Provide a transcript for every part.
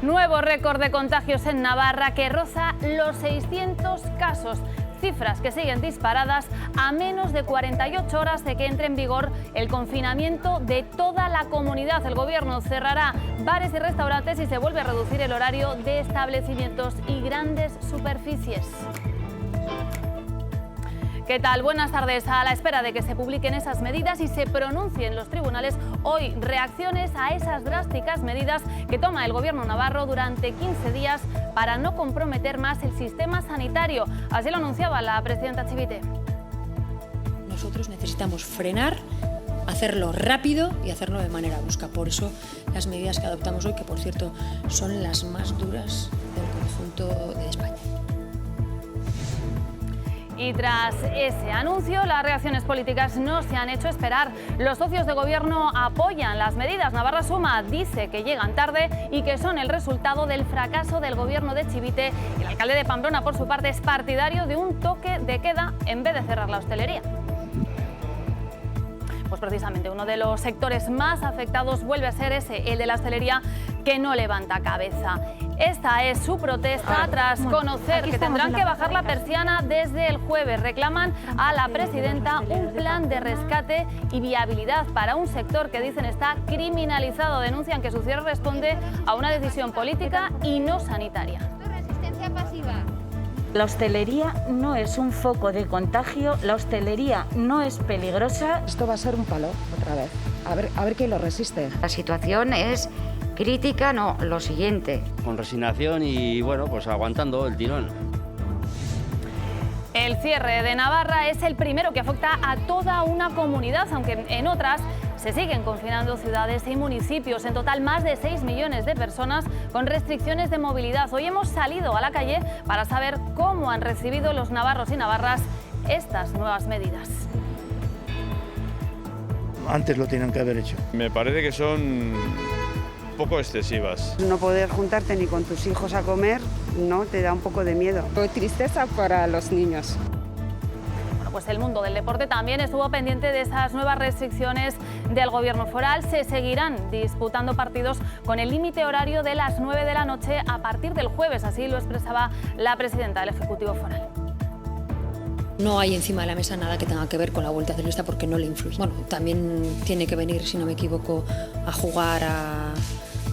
Nuevo récord de contagios en Navarra que roza los 600 casos. Cifras que siguen disparadas a menos de 48 horas de que entre en vigor el confinamiento de toda la comunidad. El gobierno cerrará bares y restaurantes y se vuelve a reducir el horario de establecimientos y grandes superficies. ¿Qué tal? Buenas tardes. A la espera de que se publiquen esas medidas y se pronuncien los tribunales, hoy reacciones a esas drásticas medidas que toma el gobierno navarro durante 15 días para no comprometer más el sistema sanitario. Así lo anunciaba la presidenta Chivite. Nosotros necesitamos frenar, hacerlo rápido y hacerlo de manera brusca. Por eso las medidas que adoptamos hoy, que por cierto son las más duras del conjunto de España. Y tras ese anuncio, las reacciones políticas no se han hecho esperar. Los socios de gobierno apoyan las medidas. Navarra Suma dice que llegan tarde y que son el resultado del fracaso del gobierno de Chivite. El alcalde de Pamplona, por su parte, es partidario de un toque de queda en vez de cerrar la hostelería. Pues precisamente uno de los sectores más afectados vuelve a ser ese, el de la hostelería, que no levanta cabeza. Esta es su protesta tras conocer que tendrán que bajar la persiana desde el jueves. Reclaman a la presidenta un plan de rescate y viabilidad para un sector que dicen está criminalizado. Denuncian que su cierre responde a una decisión política y no sanitaria. Resistencia pasiva. La hostelería no es un foco de contagio, la hostelería no es peligrosa. Esto va a ser un palo otra vez. A ver quién lo resiste. La situación es crítica, no, lo siguiente. Con resignación y bueno, pues aguantando el tirón. El cierre de Navarra es el primero que afecta a toda una comunidad, aunque en otras se siguen confinando ciudades y municipios. En total, más de 6 millones de personas con restricciones de movilidad. Hoy hemos salido a la calle para saber cómo han recibido los navarros y navarras estas nuevas medidas. Antes lo tenían que haber hecho. Me parece que son un poco excesivas. No poder juntarte ni con tus hijos a comer, no, te da un poco de miedo. Tristeza para los niños. Pues el mundo del deporte también estuvo pendiente de esas nuevas restricciones del gobierno foral. Se seguirán disputando partidos con el límite horario de las 9 de la noche a partir del jueves, así lo expresaba la presidenta del Ejecutivo Foral. No hay encima de la mesa nada que tenga que ver con la Vuelta Ciclista porque no le influye. Bueno, también tiene que venir, si no me equivoco, a jugar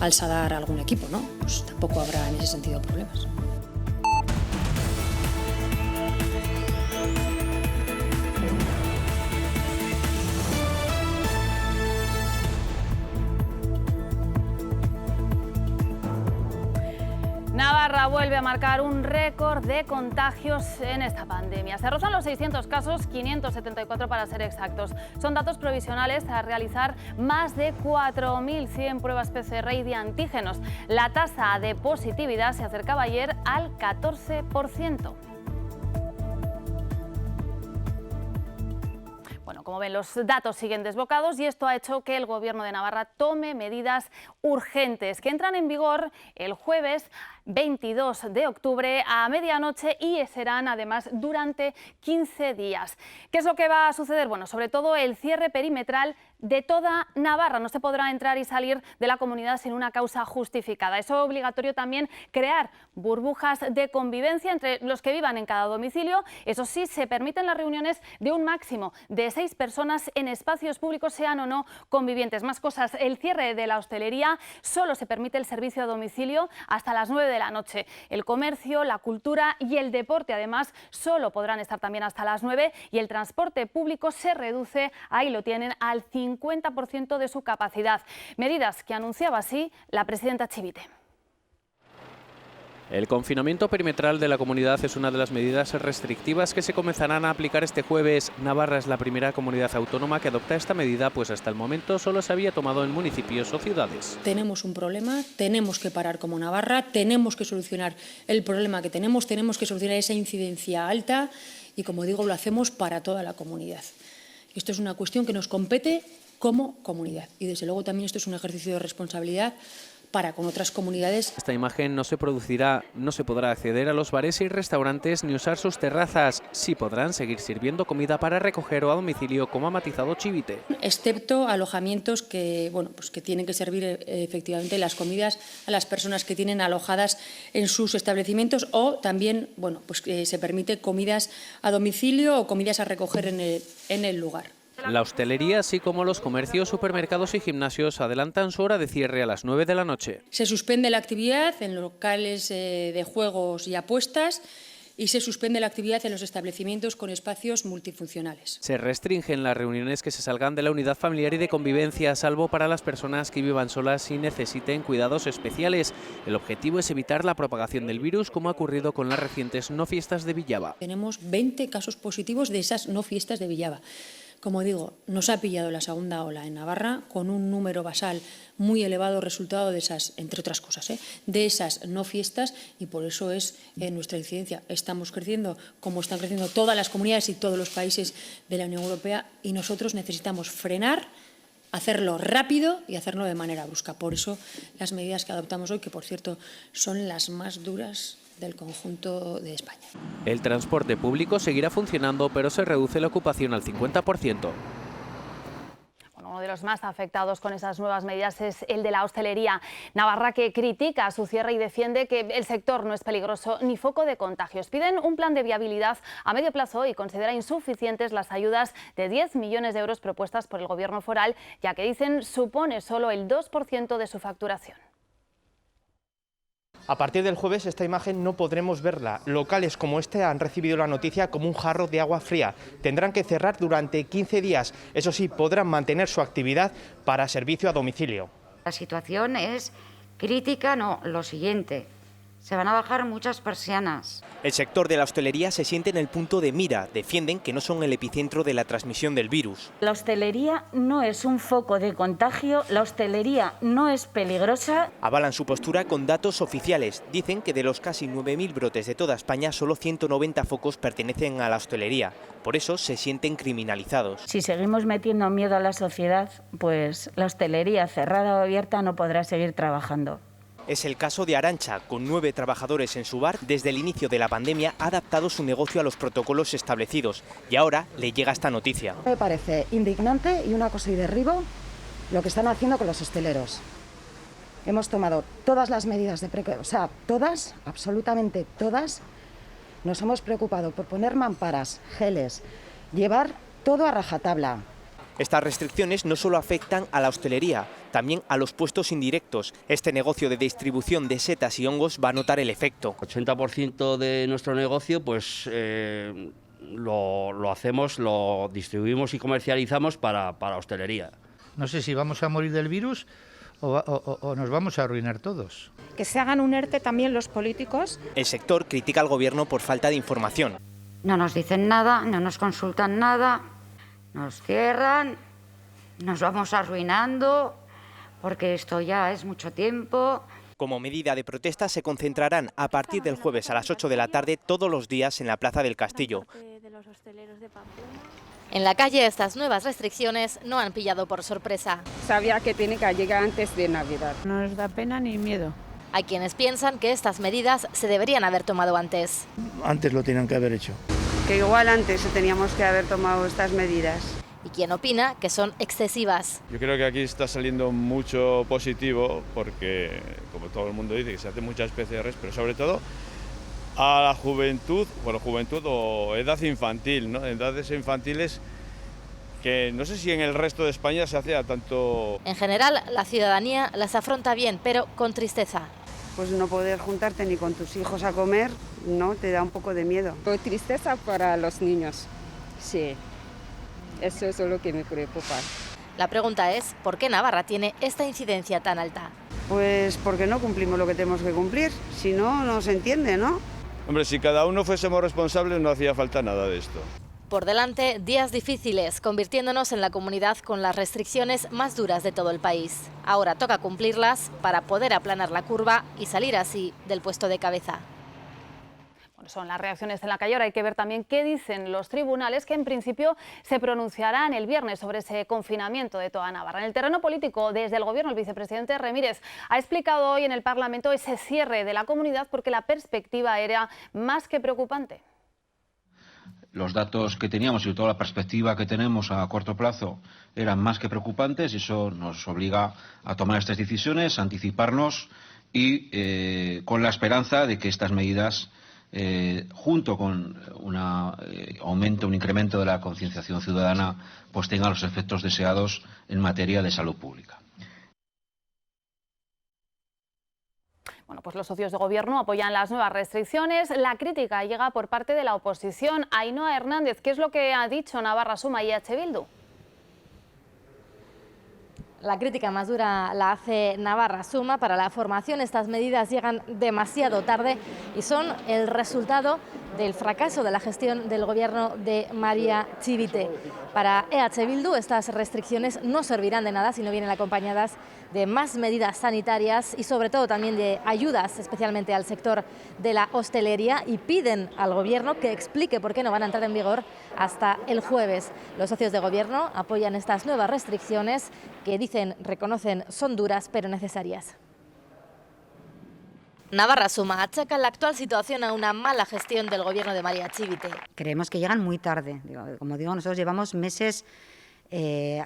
al Sadar a algún equipo, ¿no? Pues tampoco habrá en ese sentido problemas. Navarra vuelve a marcar un récord de contagios en esta pandemia. Se rozan los 600 casos, 574 para ser exactos. Son datos provisionales tras realizar más de 4.100 pruebas PCR y de antígenos. La tasa de positividad se acercaba ayer al 14%. Bueno, como ven, los datos siguen desbocados y esto ha hecho que el Gobierno de Navarra tome medidas urgentes que entran en vigor el jueves 22 de octubre a medianoche y serán además durante 15 días. ¿Qué es lo que va a suceder? Bueno, sobre todo el cierre perimetral de toda Navarra. No se podrá entrar y salir de la comunidad sin una causa justificada. Es obligatorio también crear burbujas de convivencia entre los que vivan en cada domicilio. Eso sí, se permiten las reuniones de un máximo de 6 personas en espacios públicos, sean o no convivientes. Más cosas, el cierre de la hostelería, solo se permite el servicio a domicilio hasta las 9 de la noche. El comercio, la cultura y el deporte, además, solo podrán estar también hasta las 9 y el transporte público se reduce, ahí lo tienen, al 50% de su capacidad. Medidas que anunciaba así la presidenta Chivite. El confinamiento perimetral de la comunidad es una de las medidas restrictivas que se comenzarán a aplicar este jueves. Navarra es la primera comunidad autónoma que adopta esta medida, pues hasta el momento solo se había tomado en municipios o ciudades. Tenemos un problema, tenemos que parar como Navarra, tenemos que solucionar el problema que tenemos que solucionar esa incidencia alta y, como digo, lo hacemos para toda la comunidad. Esto es una cuestión que nos compete como comunidad y, desde luego, también esto es un ejercicio de responsabilidad para con otras comunidades. Esta imagen no se producirá, no se podrá acceder a los bares y restaurantes ni usar sus terrazas. Sí podrán seguir sirviendo comida para recoger o a domicilio, como ha matizado Chivite. Excepto alojamientos que, bueno, pues que tienen que servir efectivamente las comidas a las personas que tienen alojadas en sus establecimientos, o también, bueno, pues que se permite comidas a domicilio o comidas a recoger en el lugar. La hostelería, así como los comercios, supermercados y gimnasios, adelantan su hora de cierre a las 9 de la noche. Se suspende la actividad en locales de juegos y apuestas y se suspende la actividad en los establecimientos con espacios multifuncionales. Se restringen las reuniones que se salgan de la unidad familiar y de convivencia, salvo para las personas que vivan solas y necesiten cuidados especiales. El objetivo es evitar la propagación del virus, como ha ocurrido con las recientes no fiestas de Villava. Tenemos 20 casos positivos de esas no fiestas de Villava. Como digo, nos ha pillado la segunda ola en Navarra con un número basal muy elevado resultado de esas, entre otras cosas, de esas no fiestas, y por eso es nuestra incidencia. Estamos creciendo como están creciendo todas las comunidades y todos los países de la Unión Europea, y nosotros necesitamos frenar, hacerlo rápido y hacerlo de manera brusca. Por eso las medidas que adoptamos hoy, que por cierto son las más duras del conjunto de España. El transporte público seguirá funcionando, pero se reduce la ocupación al 50%. Uno de los más afectados con esas nuevas medidas es el de la hostelería navarra, que critica su cierre y defiende que el sector no es peligroso ni foco de contagios. Piden un plan de viabilidad a medio plazo y considera insuficientes las ayudas de 10 millones de euros propuestas por el Gobierno foral, ya que dicen supone solo el 2% de su facturación. A partir del jueves esta imagen no podremos verla. Locales como este han recibido la noticia como un jarro de agua fría. Tendrán que cerrar durante 15 días. Eso sí, podrán mantener su actividad para servicio a domicilio. La situación es crítica, no, lo siguiente. Se van a bajar muchas persianas. El sector de la hostelería se siente en el punto de mira. Defienden que no son el epicentro de la transmisión del virus. La hostelería no es un foco de contagio, la hostelería no es peligrosa. Avalan su postura con datos oficiales. Dicen que de los casi 9.000 brotes de toda España, solo 190 focos pertenecen a la hostelería. Por eso se sienten criminalizados. Si seguimos metiendo miedo a la sociedad, pues la hostelería cerrada o abierta no podrá seguir trabajando. Es el caso de Arantxa. Con 9 trabajadores en su bar, desde el inicio de la pandemia ha adaptado su negocio a los protocolos establecidos, y ahora le llega esta noticia. Me parece indignante y una cosa y derribo lo que están haciendo con los hosteleros. Hemos tomado todas las medidas de precaución, o sea, todas, absolutamente todas. Nos hemos preocupado por poner mamparas, geles, llevar todo a rajatabla. Estas restricciones no solo afectan a la hostelería, también a los puestos indirectos. Este negocio de distribución de setas y hongos va a notar el efecto. 80% de nuestro negocio pues lo hacemos, lo distribuimos y comercializamos para hostelería. No sé si vamos a morir del virus o nos vamos a arruinar todos. Que se hagan un ERTE también los políticos. El sector critica al Gobierno por falta de información. No nos dicen nada, no nos consultan nada. Nos cierran, nos vamos arruinando, porque esto ya es mucho tiempo. Como medida de protesta se concentrarán a partir del jueves a las 8 de la tarde todos los días en la Plaza del Castillo. En la calle estas nuevas restricciones no han pillado por sorpresa. Sabía que tiene que llegar antes de Navidad. No nos da pena ni miedo. Hay quienes piensan que estas medidas se deberían haber tomado antes. Antes lo tenían que haber hecho. Que igual antes teníamos que haber tomado estas medidas. Y quien opina que son excesivas. Yo creo que aquí está saliendo mucho positivo porque, como todo el mundo dice, que se hacen muchas PCRs, pero sobre todo a la juventud, bueno, juventud o edad infantil, ¿no? Edades infantiles que no sé si en el resto de España se hace a tanto. En general, la ciudadanía las afronta bien, pero con tristeza. Pues no poder juntarte ni con tus hijos a comer, ¿no? Te da un poco de miedo. Tristeza para los niños, sí. Eso es lo que me preocupa. La pregunta es, ¿por qué Navarra tiene esta incidencia tan alta? Pues porque no cumplimos lo que tenemos que cumplir, si no, no se entiende, ¿no? Hombre, si cada uno fuésemos responsables no hacía falta nada de esto. Por delante, días difíciles, convirtiéndonos en la comunidad con las restricciones más duras de todo el país. Ahora toca cumplirlas para poder aplanar la curva y salir así del puesto de cabeza. Son las reacciones en la calle. Ahora hay que ver también qué dicen los tribunales, que en principio se pronunciarán el viernes sobre ese confinamiento de toda Navarra. En el terreno político, desde el Gobierno, el vicepresidente Remírez ha explicado hoy en el Parlamento ese cierre de la comunidad porque la perspectiva era más que preocupante. Los datos que teníamos y toda la perspectiva que tenemos a corto plazo eran más que preocupantes y eso nos obliga a tomar estas decisiones, a anticiparnos y con la esperanza de que estas medidas, junto con un incremento de la concienciación ciudadana, pues tengan los efectos deseados en materia de salud pública. Bueno, pues los socios de Gobierno apoyan las nuevas restricciones. La crítica llega por parte de la oposición. Ainhoa Hernández, ¿qué es lo que ha dicho Navarra Suma y EH Bildu? La crítica más dura la hace Navarra Suma. Para la formación, estas medidas llegan demasiado tarde y son el resultado del fracaso de la gestión del Gobierno de María Chivite. Para EH Bildu, estas restricciones no servirán de nada si no vienen acompañadas de más medidas sanitarias y sobre todo también de ayudas, especialmente al sector de la hostelería, y piden al Gobierno que explique por qué no van a entrar en vigor hasta el jueves. Los socios de Gobierno apoyan estas nuevas restricciones que reconocen son duras pero necesarias. Navarra Suma achaca la actual situación a una mala gestión del Gobierno de María Chivite. Creemos que llegan muy tarde. Como digo, nosotros llevamos meses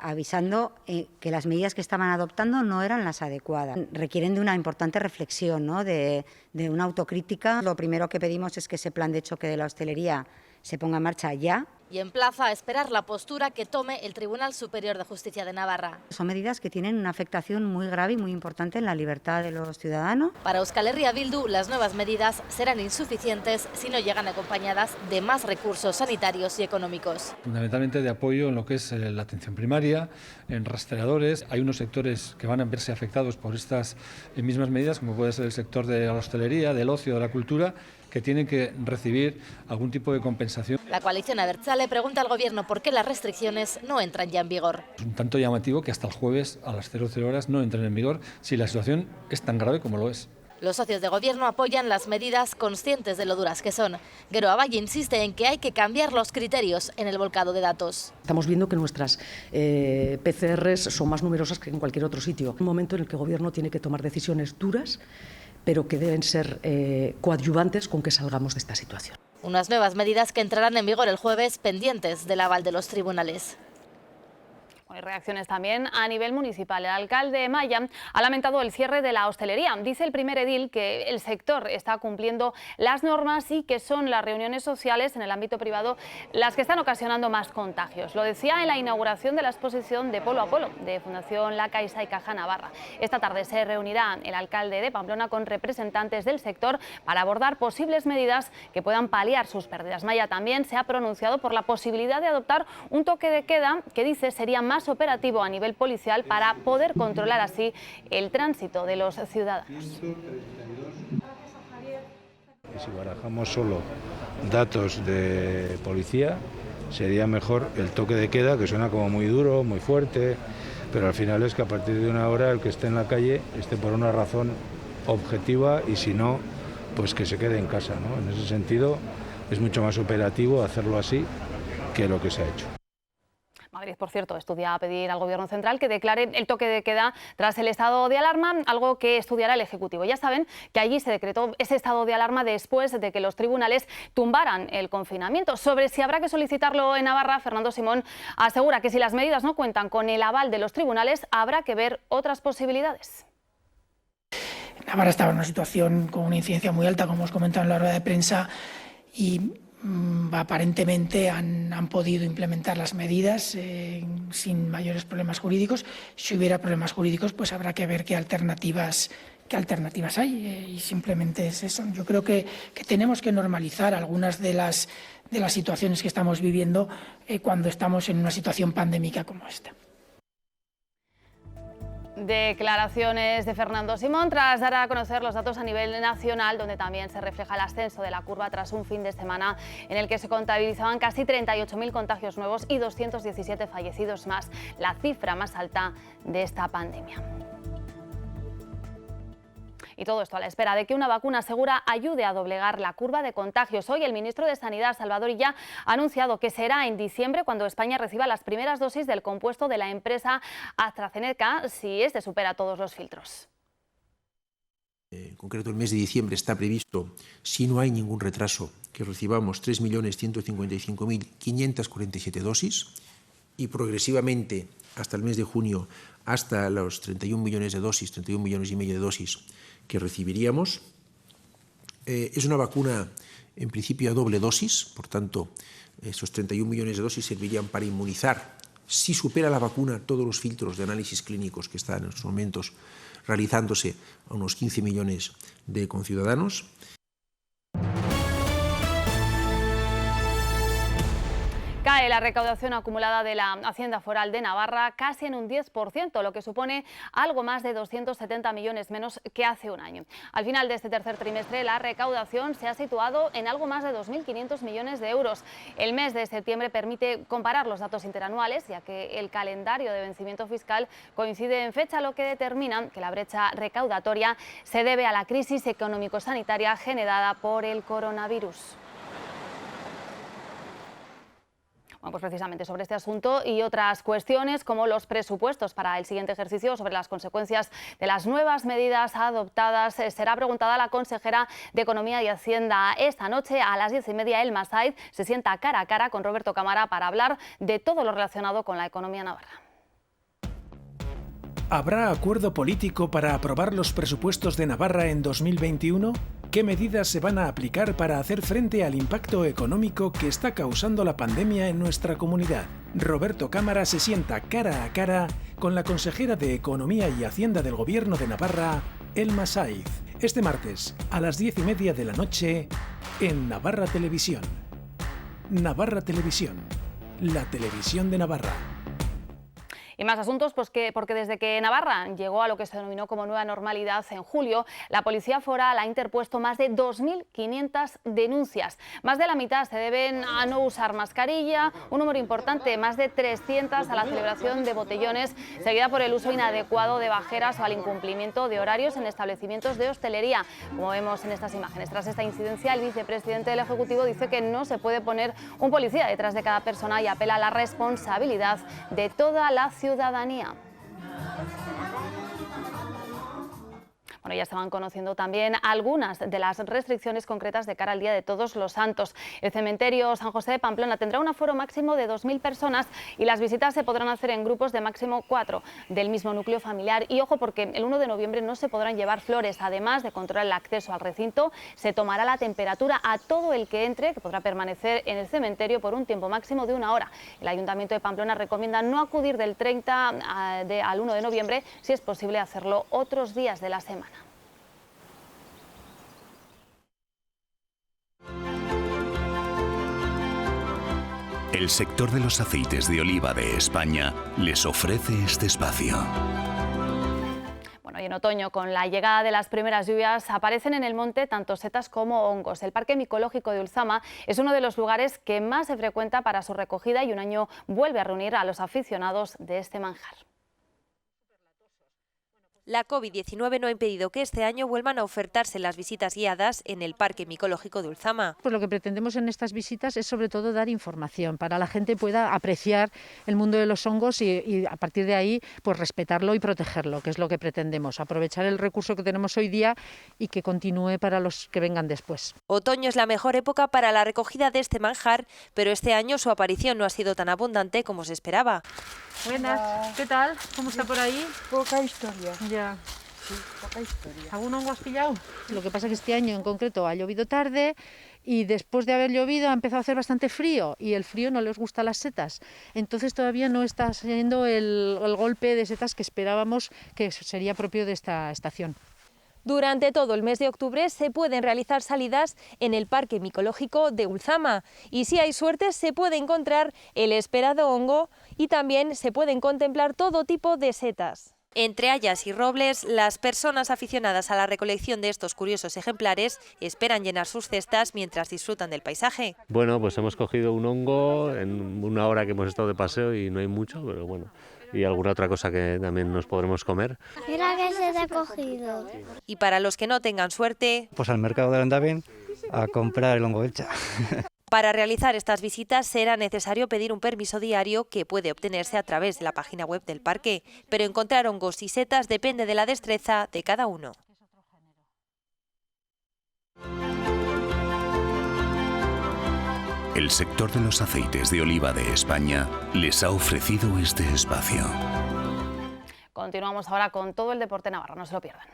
avisando que las medidas que estaban adoptando no eran las adecuadas. Requieren de una importante reflexión, ¿no? de una autocrítica. Lo primero que pedimos es que ese plan de choque de la hostelería se ponga en marcha ya. Y emplaza a esperar la postura que tome el Tribunal Superior de Justicia de Navarra. Son medidas que tienen una afectación muy grave y muy importante en la libertad de los ciudadanos. Para Euskal Herria Bildu, las nuevas medidas serán insuficientes si no llegan acompañadas de más recursos sanitarios y económicos. Fundamentalmente de apoyo en lo que es la atención primaria, en rastreadores. Hay unos sectores que van a verse afectados por estas mismas medidas, como puede ser el sector de la hostelería, del ocio, de la cultura, que tienen que recibir algún tipo de compensación. La coalición Abertzale pregunta al Gobierno por qué las restricciones no entran ya en vigor. Es un tanto llamativo que hasta el jueves a las 00 horas no entren en vigor si la situación es tan grave como lo es. Los socios de Gobierno apoyan las medidas conscientes de lo duras que son. Gero Aballe insiste en que hay que cambiar los criterios en el volcado de datos. Estamos viendo que nuestras PCRs son más numerosas que en cualquier otro sitio. Un momento en el que el Gobierno tiene que tomar decisiones duras, pero que deben ser coadyuvantes con que salgamos de esta situación. Unas nuevas medidas que entrarán en vigor el jueves, pendientes del aval de los tribunales. Hay reacciones también a nivel municipal. El alcalde de Maya ha lamentado el cierre de la hostelería. Dice el primer edil que el sector está cumpliendo las normas y que son las reuniones sociales en el ámbito privado las que están ocasionando más contagios. Lo decía en la inauguración de la exposición de Polo a Polo de Fundación La Caixa y Caja Navarra. Esta tarde se reunirá el alcalde de Pamplona con representantes del sector para abordar posibles medidas que puedan paliar sus pérdidas. Maya también se ha pronunciado por la posibilidad de adoptar un toque de queda que dice sería más operativo a nivel policial para poder controlar así el tránsito de los ciudadanos. Si barajamos solo datos de policía, sería mejor el toque de queda, que suena como muy duro, muy fuerte, pero al final es que a partir de una hora el que esté en la calle esté por una razón objetiva y si no, pues que se quede en casa, ¿no? En ese sentido es mucho más operativo hacerlo así que lo que se ha hecho. Madrid, por cierto, estudia pedir al Gobierno central que declare el toque de queda tras el estado de alarma, algo que estudiará el Ejecutivo. Ya saben que allí se decretó ese estado de alarma después de que los tribunales tumbaran el confinamiento. Sobre si habrá que solicitarlo en Navarra, Fernando Simón asegura que si las medidas no cuentan con el aval de los tribunales, habrá que ver otras posibilidades. Navarra estaba en una situación con una incidencia muy alta, como os comentaba en la rueda de prensa, y aparentemente han podido implementar las medidas sin mayores problemas jurídicos. Si hubiera problemas jurídicos, pues habrá que ver qué alternativas hay, y simplemente es eso. Yo creo que tenemos que normalizar algunas de las situaciones que estamos viviendo cuando estamos en una situación pandémica como esta. Declaraciones de Fernando Simón tras dar a conocer los datos a nivel nacional, donde también se refleja el ascenso de la curva tras un fin de semana en el que se contabilizaban casi 38.000 contagios nuevos y 217 fallecidos más, la cifra más alta de esta pandemia. Y todo esto a la espera de que una vacuna segura ayude a doblegar la curva de contagios. Hoy el ministro de Sanidad, Salvador Illa, ha anunciado que será en diciembre cuando España reciba las primeras dosis del compuesto de la empresa AstraZeneca, si este supera todos los filtros. En concreto, el mes de diciembre está previsto, si no hay ningún retraso, que recibamos 3.155.547 dosis y progresivamente hasta el mes de junio, hasta los 31 millones de dosis, 31 millones y medio de dosis que recibiríamos. Es una vacuna, en principio, a doble dosis, por tanto, esos 31 millones de dosis servirían para inmunizar, si supera la vacuna, todos los filtros de análisis clínicos que están en estos momentos realizándose a unos 15 millones de conciudadanos. Cae la recaudación acumulada de la Hacienda Foral de Navarra casi en un 10%, lo que supone algo más de 270 millones menos que hace un año. Al final de este tercer trimestre, la recaudación se ha situado en algo más de 2.500 millones de euros. El mes de septiembre permite comparar los datos interanuales, ya que el calendario de vencimiento fiscal coincide en fecha, lo que determina que la brecha recaudatoria se debe a la crisis económico-sanitaria generada por el coronavirus. Bueno, pues precisamente sobre este asunto y otras cuestiones como los presupuestos para el siguiente ejercicio, sobre las consecuencias de las nuevas medidas adoptadas, será preguntada la consejera de Economía y Hacienda. Esta noche a las 10:30 El Masaid se sienta cara a cara con Roberto Cámara para hablar de todo lo relacionado con la economía navarra. ¿Habrá acuerdo político para aprobar los presupuestos de Navarra en 2021? ¿Qué medidas se van a aplicar para hacer frente al impacto económico que está causando la pandemia en nuestra comunidad? Roberto Cámara se sienta cara a cara con la consejera de Economía y Hacienda del Gobierno de Navarra, Elma Saiz, este martes a las 10:30 de la noche en Navarra Televisión. Navarra Televisión, la televisión de Navarra. Y más asuntos, pues porque desde que Navarra llegó a lo que se denominó como nueva normalidad en julio, la Policía Foral ha interpuesto más de 2.500 denuncias. Más de la mitad se deben a no usar mascarilla, un número importante, más de 300 a la celebración de botellones, seguida por el uso inadecuado de bajeras o al incumplimiento de horarios en establecimientos de hostelería, como vemos en estas imágenes. Tras esta incidencia, el vicepresidente del Ejecutivo dice que no se puede poner un policía detrás de cada persona y apela a la responsabilidad de toda la ciudadanía. Bueno, ya estaban conociendo también algunas de las restricciones concretas de cara al Día de Todos los Santos. El cementerio San José de Pamplona tendrá un aforo máximo de 2.000 personas y las visitas se podrán hacer en grupos de máximo 4 del mismo núcleo familiar. Y ojo, porque el 1 de noviembre no se podrán llevar flores. Además de controlar el acceso al recinto, se tomará la temperatura a todo el que entre, que podrá permanecer en el cementerio por un tiempo máximo de 1 hora. El Ayuntamiento de Pamplona recomienda no acudir del 30 al 1 de noviembre, si es posible hacerlo otros días de la semana. El sector de los aceites de oliva de España les ofrece este espacio. Bueno, y en otoño, con la llegada de las primeras lluvias, aparecen en el monte tanto setas como hongos. El Parque Micológico de Ulzama es uno de los lugares que más se frecuenta para su recogida y un año vuelve a reunir a los aficionados de este manjar. La COVID-19 no ha impedido que este año vuelvan a ofertarse las visitas guiadas en el Parque Micológico de Ulzama. Pues lo que pretendemos en estas visitas es sobre todo dar información para que la gente pueda apreciar el mundo de los hongos y a partir de ahí pues respetarlo y protegerlo, que es lo que pretendemos, aprovechar el recurso que tenemos hoy día y que continúe para los que vengan después. Otoño es la mejor época para la recogida de este manjar, pero este año su aparición no ha sido tan abundante como se esperaba. Buenas, ¿qué tal? ¿Cómo está por ahí? Poca historia. Ya. Sí, poca historia. ¿Algún hongo has pillado? Lo que pasa es que este año en concreto ha llovido tarde y después de haber llovido ha empezado a hacer bastante frío y el frío no les gusta a las setas. Entonces todavía no está saliendo el golpe de setas que esperábamos que sería propio de esta estación. Durante todo el mes de octubre se pueden realizar salidas en el Parque Micológico de Ulzama y si hay suerte se puede encontrar el esperado hongo y también se pueden contemplar todo tipo de setas. Entre hayas y robles, las personas aficionadas a la recolección de estos curiosos ejemplares esperan llenar sus cestas mientras disfrutan del paisaje. Bueno, pues hemos cogido un hongo en una hora que hemos estado de paseo y no hay mucho, pero bueno, y alguna otra cosa que también nos podremos comer. Mira que se te ha cogido. Y para los que no tengan suerte, Pues al mercado de Ondaben a comprar el hongo belcha. para realizar estas visitas será necesario pedir un permiso diario que puede obtenerse a través de la página web del parque, pero encontrar hongos y setas depende de la destreza de cada uno. El sector de los aceites de oliva de España les ha ofrecido este espacio. Continuamos ahora con todo el deporte navarro, no se lo pierdan.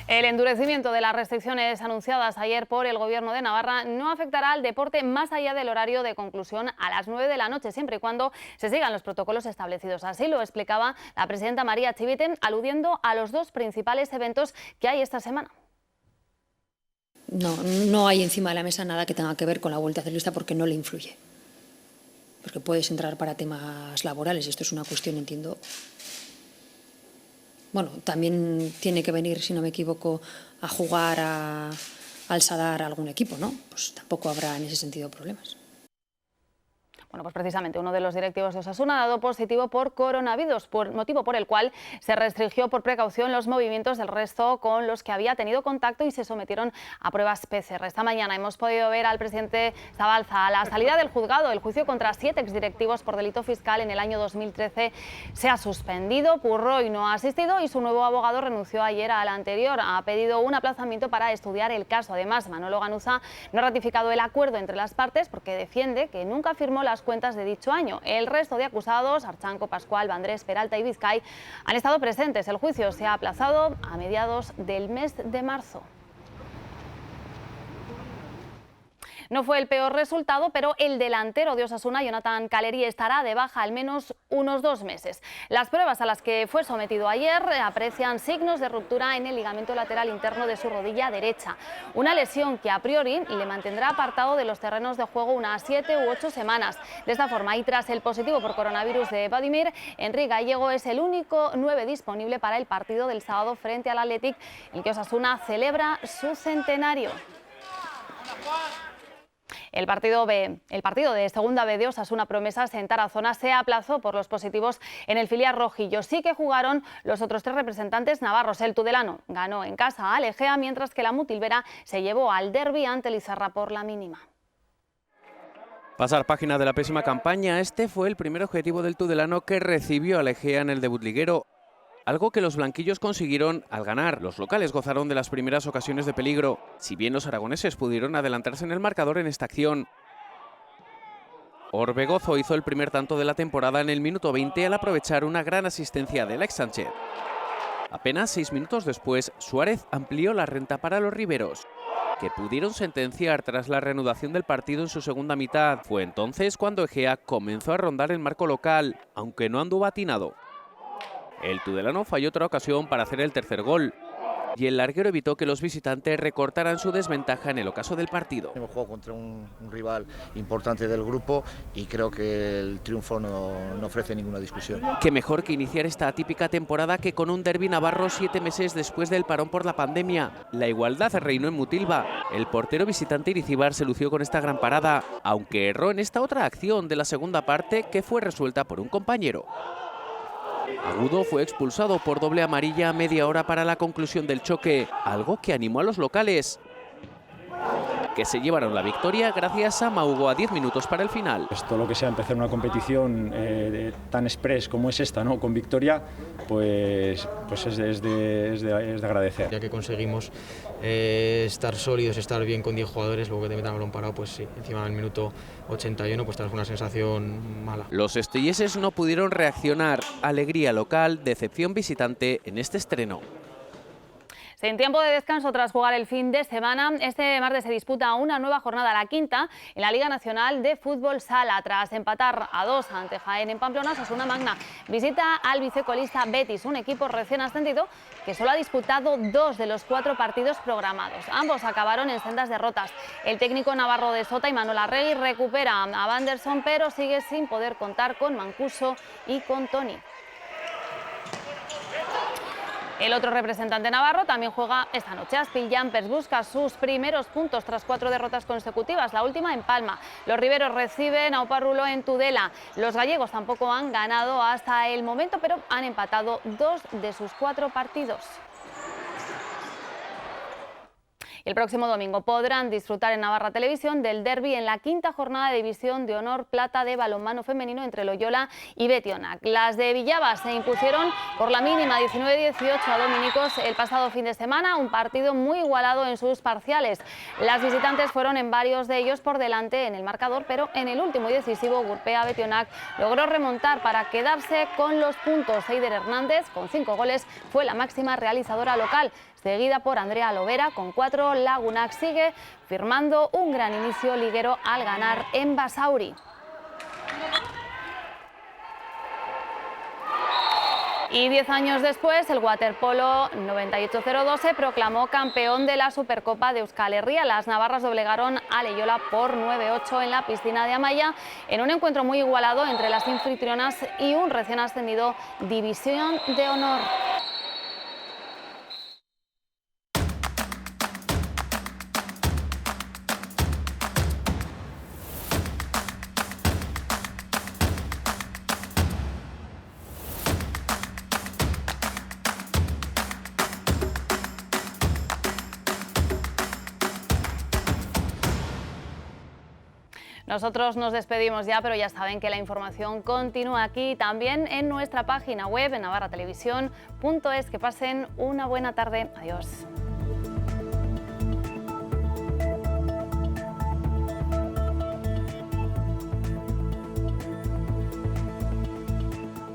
El endurecimiento de las restricciones anunciadas ayer por el Gobierno de Navarra no afectará al deporte más allá del horario de conclusión a las 9 de la noche, siempre y cuando se sigan los protocolos establecidos. Así lo explicaba la presidenta María Chivite, aludiendo a los dos principales eventos que hay esta semana. No hay encima de la mesa nada que tenga que ver con la vuelta ciclista porque no le influye. Porque puedes entrar para temas laborales y esto es una cuestión, entiendo. Bueno, también tiene que venir, si no me equivoco, a jugar al Sadar a algún equipo, ¿no? Pues tampoco habrá en ese sentido problemas. Bueno, pues precisamente uno de los directivos de Osasuna ha dado positivo por coronavirus, motivo por el cual se restringió por precaución los movimientos del resto con los que había tenido contacto y se sometieron a pruebas PCR. Esta mañana hemos podido ver al presidente Zabalza a la salida del juzgado. El juicio contra 7 exdirectivos por delito fiscal en el año 2013 se ha suspendido. Purroy no ha asistido y su nuevo abogado renunció ayer al anterior. Ha pedido un aplazamiento para estudiar el caso. Además, Manolo Ganuza no ha ratificado el acuerdo entre las partes porque defiende que nunca firmó las cuentas de dicho año. El resto de acusados, Archanco, Pascual, Vandrés, Peralta y Vizcay, han estado presentes. El juicio se ha aplazado a mediados del mes de marzo. No fue el peor resultado, pero el delantero de Osasuna, Jonathan Caleri, estará de baja al menos unos 2 meses. Las pruebas a las que fue sometido ayer aprecian signos de ruptura en el ligamento lateral interno de su rodilla derecha. Una lesión que a priori le mantendrá apartado de los terrenos de juego unas 7 u 8 semanas. De esta forma, y tras el positivo por coronavirus de Vladimir, Enrique Gallego es el único 9 disponible para el partido del sábado frente al Athletic, en que Osasuna celebra su centenario. El partido de Segunda B de Osasuna Promesas en Tarazona se aplazó por los positivos en el filial rojillo. Sí que jugaron los otros 3 representantes navarros. El tudelano ganó en casa a Legea, mientras que la mutilvera se llevó al derbi ante Lizarra por la mínima. Pasar página de la pésima campaña, este fue el primer objetivo del tudelano, que recibió a Legea en el debut liguero. Algo que los blanquillos consiguieron al ganar. Los locales gozaron de las primeras ocasiones de peligro, si bien los aragoneses pudieron adelantarse en el marcador en esta acción. Orbegozo hizo el primer tanto de la temporada en el minuto 20 al aprovechar una gran asistencia de Alex Sánchez. Apenas 6 minutos después, Suárez amplió la renta para los riberos, que pudieron sentenciar tras la reanudación del partido en su segunda mitad. Fue entonces cuando Egea comenzó a rondar el marco local, aunque no anduvo atinado. El tudelano falló otra ocasión para hacer el tercer gol y el larguero evitó que los visitantes recortaran su desventaja en el ocaso del partido. Hemos jugado contra un rival importante del grupo y creo que el triunfo no ofrece ninguna discusión. Qué mejor que iniciar esta atípica temporada que con un derbi navarro 7 meses después del parón por la pandemia. La igualdad reinó en Mutilva. El portero visitante Iricíbar se lució con esta gran parada, aunque erró en esta otra acción de la segunda parte que fue resuelta por un compañero. Agudo fue expulsado por doble amarilla a media hora para la conclusión del choque, algo que animó a los locales, que se llevaron la victoria gracias a Maugo a 10 minutos para el final. Todo lo que sea empezar una competición tan express como es esta, ¿no? Con victoria, pues es de agradecer. Ya que conseguimos estar sólidos, estar bien con 10 jugadores, luego que te metan el balón parado, pues sí, encima del minuto 81 pues tenemos una sensación mala. Los estelleses no pudieron reaccionar. Alegría local, decepción visitante en este estreno. Sin tiempo de descanso tras jugar el fin de semana, este martes se disputa una nueva jornada, la quinta, en la Liga Nacional de Fútbol Sala. Tras empatar a 2 ante Jaén en Pamplona, Osasuna Magna visita al vicecolista Betis, un equipo recién ascendido que solo ha disputado 2 de los 4 partidos programados. Ambos acabaron en sendas derrotas. El técnico navarro de Sota, Imanol Arregui, recupera a Vanderson, pero sigue sin poder contar con Mancuso y con Toni. El otro representante navarro también juega esta noche. Aspil Jumpers busca sus primeros puntos tras 4 derrotas consecutivas, la última en Palma. Los riberos reciben a Oparrulo en Tudela. Los gallegos tampoco han ganado hasta el momento, pero han empatado 2 de sus 4 partidos. El próximo domingo podrán disfrutar en Navarra Televisión del derbi en la 5ª jornada de División de Honor Plata de balonmano femenino entre Loyola y Betionac. Las de Villaba se impusieron por la mínima 19-18 a Dominicos el pasado fin de semana, un partido muy igualado en sus parciales. Las visitantes fueron en varios de ellos por delante en el marcador, pero en el último y decisivo Gurpea Betionac logró remontar para quedarse con los puntos. Eider Hernández, con 5 goles, fue la máxima realizadora local, seguida por Andrea Lovera con 4. Lagunac sigue firmando un gran inicio liguero al ganar en Basauri. Y 10 años después, el waterpolo 98-02 se proclamó campeón de la Supercopa de Euskal Herria. Las navarras doblegaron a Leiola por 9-8 en la piscina de Amaya, en un encuentro muy igualado entre las anfitrionas y un recién ascendido División de Honor. Nosotros nos despedimos ya, pero ya saben que la información continúa aquí también en nuestra página web, en navarratelevisión.es. Que pasen una buena tarde. Adiós.